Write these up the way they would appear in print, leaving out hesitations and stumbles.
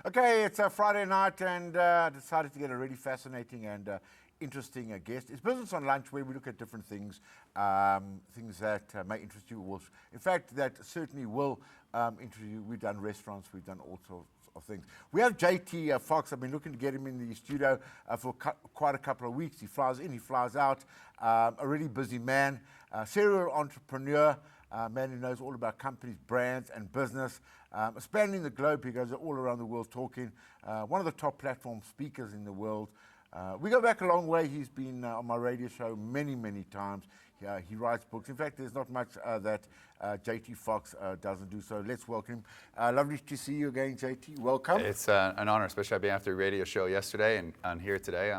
Okay, it's a Friday night and decided to get a really fascinating and interesting guest. It's Business on Lunch, where we look at different things, things that may interest you. In fact, that certainly will interest you. We've done restaurants, we've done all sorts of things. We have JT Fox. I've been looking to get him in the studio for quite a couple of weeks. He flies in, he flies out. A really busy man, serial entrepreneur. Man who knows all about companies, brands, and business. Spanning the globe, he goes all around the world talking. One of the top platform speakers in the world. We go back a long way. He's been on my radio show many, many times. He writes books. In fact, there's not much that JT Fox doesn't do. So let's welcome him. Lovely to see you again, JT. Welcome. It's an honor, especially being after a radio show yesterday and here today.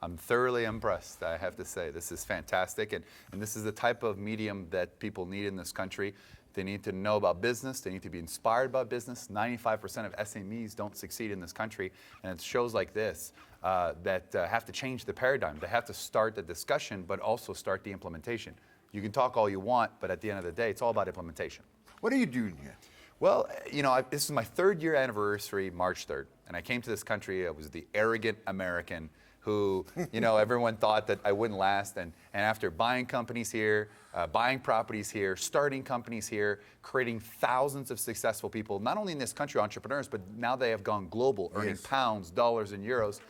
I'm thoroughly impressed, I have to say. This is fantastic, and this is the type of medium that people need in this country. They need to know about business. They need to be inspired by business. 95% of SMEs don't succeed in this country, and it's shows like this that have to change the paradigm. They have to start the discussion, but also start the implementation. You can talk all you want, but at the end of the day, it's all about implementation. What are you doing here? Well, you know, this is my third-year anniversary, March 3rd, and I came to this country. I was the arrogant American who, you know, everyone thought that I wouldn't last. And after buying companies here, buying properties here, starting companies here, creating thousands of successful people, not only in this country, entrepreneurs, but now they have gone global, earning pounds, dollars, and euros.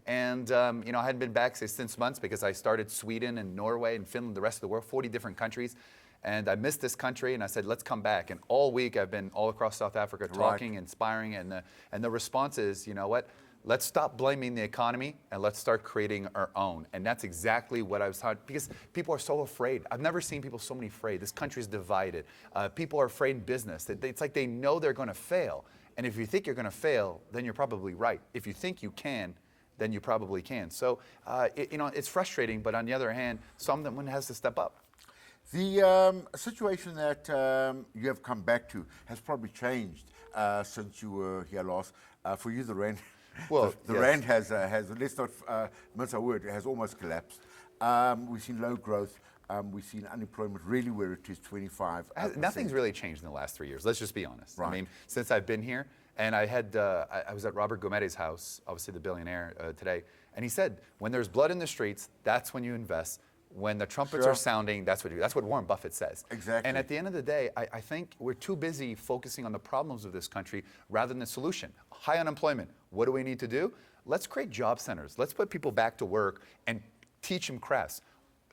And, you know, I hadn't been back since months because I started Sweden and Norway and Finland, the rest of the world, 40 different countries. And I missed this country, and I said, let's come back. And all week I've been all across South Africa talking, inspiring, and the response is, you know what? Let's stop blaming the economy and let's start creating our own. And that's exactly what I was taught, because people are so afraid. I've never seen people so many afraid. This country is divided. People are afraid in business. It's like they know they're going to fail. And if you think you're going to fail, then you're probably right. If you think you can, then you probably can. So, you know, it's frustrating, but on the other hand, someone has to step up. The situation that you have come back to has probably changed since you were here last. For you, the rand... Well, the rand has let's not mince our word, it has almost collapsed. We've seen low growth. We've seen unemployment really where it is 25%. Nothing's really changed in the last 3 years. Let's just be honest. Right. I mean, since I've been here, and I was at Robert Gometti's house, obviously the billionaire today, and he said, when there's blood in the streets, that's when you invest. When the trumpets are sounding, that's what you do. That's what Warren Buffett says. Exactly. And at the end of the day, I think we're too busy focusing on the problems of this country rather than the solution. High unemployment. What do we need to do? Let's create job centers. Let's put people back to work and teach them crafts.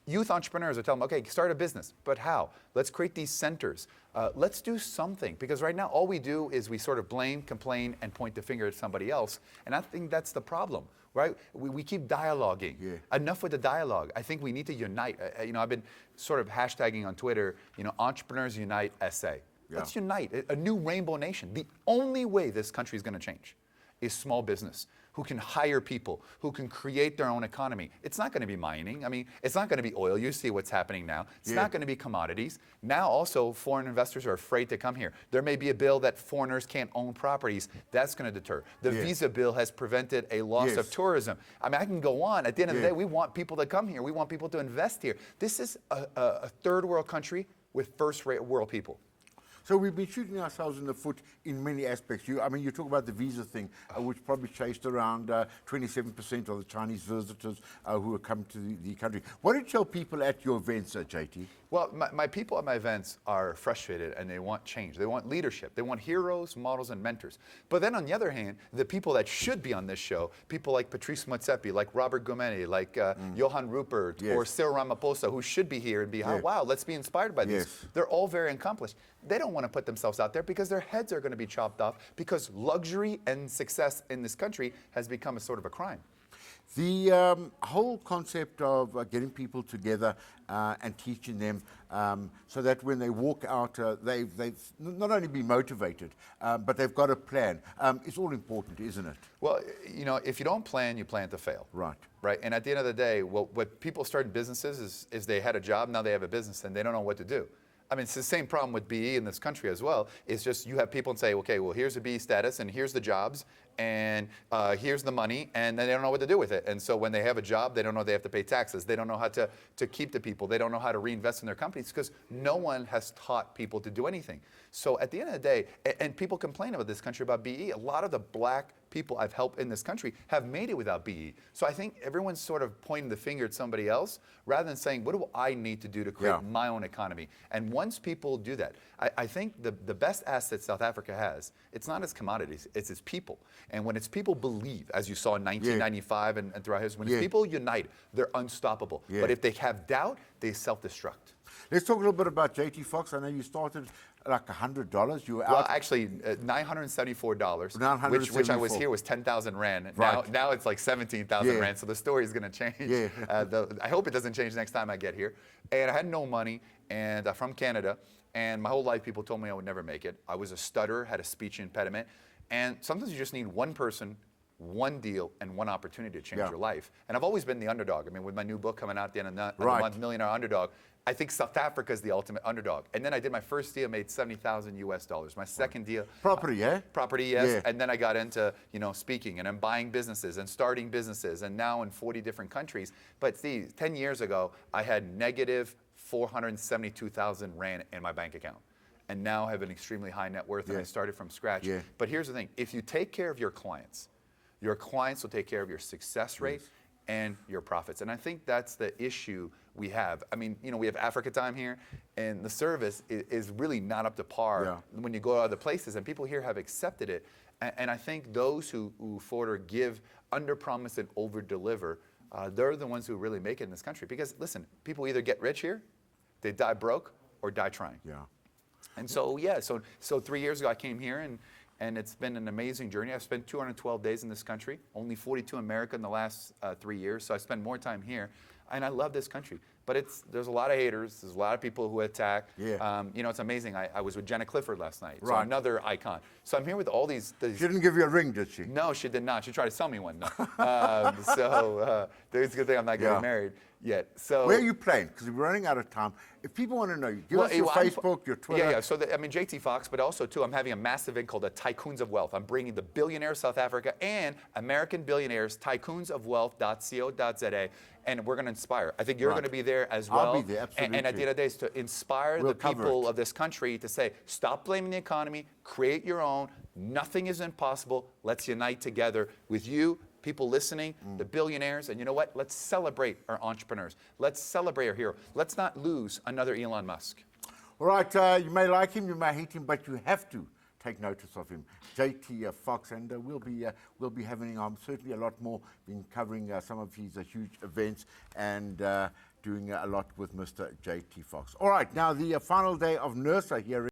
Youth entrepreneurs are telling them, okay, start a business, but how? Let's create these centers. Let's do something, because right now all we do is we sort of blame, complain, and point the finger at somebody else. And I think that's the problem, right? We keep dialoguing. Yeah. Enough with the dialogue. I think we need to unite. You know, I've been sort of hashtagging on Twitter, you know, Entrepreneurs Unite SA. Yeah. Let's unite, a new rainbow nation. The only way this country is going to change is small business, who can hire people, who can create their own economy. It's not going to be mining. I mean, it's not going to be oil. You see what's happening now. It's not going to be commodities. Now also, foreign investors are afraid to come here. There may be a bill that foreigners can't own properties. That's going to deter. The visa bill has prevented a loss of tourism. I mean, I can go on. At the end of the day, we want people to come here. We want people to invest here. This is a third world country with first world people. So we've been shooting ourselves in the foot in many aspects. You talk about the visa thing, which probably chased around 27% of the Chinese visitors who have come to the country. What do you tell people at your events, JT? Well, my people at my events are frustrated and they want change. They want leadership. They want heroes, models, and mentors. But then on the other hand, the people that should be on this show, people like Patrice Motsepe, like Robert Gometti, like Johan Rupert, or Cyril Ramaphosa, who should be here and be, wow, let's be inspired by this. They're all very accomplished. They don't want to put themselves out there because their heads are going to be chopped off, because luxury and success in this country has become a sort of a crime. The whole concept of getting people together and teaching them so that when they walk out, they've not only be motivated, but they've got a plan. It's all important, isn't it? Well, you know, if you don't plan, you plan to fail. Right. Right. And at the end of the day, what people start in businesses is they had a job, now they have a business, and they don't know what to do. I mean, it's the same problem with BE in this country as well. It's just you have people and say, okay, well, here's the BE status, and here's the jobs, and here's the money, and then they don't know what to do with it. And so when they have a job, they don't know they have to pay taxes. They don't know how to keep the people. They don't know how to reinvest in their companies because no one has taught people to do anything. So at the end of the day, and people complain about this country, about BE, a lot of the black people I've helped in this country have made it without BE. So I think everyone's sort of pointing the finger at somebody else rather than saying, what do I need to do to create my own economy? And once people do that, I think the best asset South Africa has, it's not its commodities, it's its people. And when its people believe, as you saw in 1995 and throughout history, when its people unite, they're unstoppable. But if they have doubt, they self-destruct. Let's talk a little bit about JT Fox. I know you started like $100. You were Well, out. actually, $974, $974. which I was here was 10,000 Rand. Right. Now it's like 17,000 Rand, so the story is going to change. Yeah. I hope it doesn't change next time I get here. And I had no money, and I'm from Canada, and my whole life people told me I would never make it. I was a stutterer, had a speech impediment, and sometimes you just need one person, one deal, and one opportunity to change your life. And I've always been the underdog. I mean, with my new book coming out at the end of the month, Millionaire Underdog, I think South Africa is the ultimate underdog. And then I did my first deal, made $70,000 US. My second deal, Property, property, yes. And then I got into speaking, and I'm buying businesses and starting businesses, and now in 40 different countries. But see, 10 years ago, I had negative 472,000 Rand in my bank account. And now I have an extremely high net worth, and I started from scratch. But here's the thing: if you take care of your clients will take care of your success rate and your profits. And I think that's the issue we have. I mean, we have Africa Time here, and the service is really not up to par when you go to other places, and people here have accepted it. And I think those who further give, under-promise and over-deliver, they're the ones who really make it in this country. Because, listen, people either get rich here, they die broke, or die trying. And so, so 3 years ago I came here, and it's been an amazing journey. I've spent 212 days in this country, only 42 in America in the last 3 years, so I spend more time here. And I love this country. But there's a lot of haters, there's a lot of people who attack. It's amazing. I was with Jenna Clifford last night, so another icon. So I'm here with all these... She didn't give you a ring, did she? No, she did not. She tried to sell me one, though. There's a good thing I'm not getting married yet. So where are you playing? Because we're running out of time. If people want to know you, give us your Facebook, your Twitter. So JT Fox, but also too, I'm having a massive event called the Tycoons of Wealth. I'm bringing the billionaires of South Africa and American billionaires, tycoonsofwealth.co.za, and we're going to inspire. I think you're going to be there as well. I'll be there, absolutely. And at the end of the day, is to inspire the people of this country to say, stop blaming the economy, create your own. Nothing is impossible. Let's unite together with you, people listening, the billionaires, and you know what? Let's celebrate our entrepreneurs. Let's celebrate our hero. Let's not lose another Elon Musk. All right, you may like him, you may hate him, but you have to take notice of him. JT Fox, and we'll be having certainly a lot more, been covering some of his huge events and doing a lot with Mr. JT Fox. All right, now the final day of NERSA here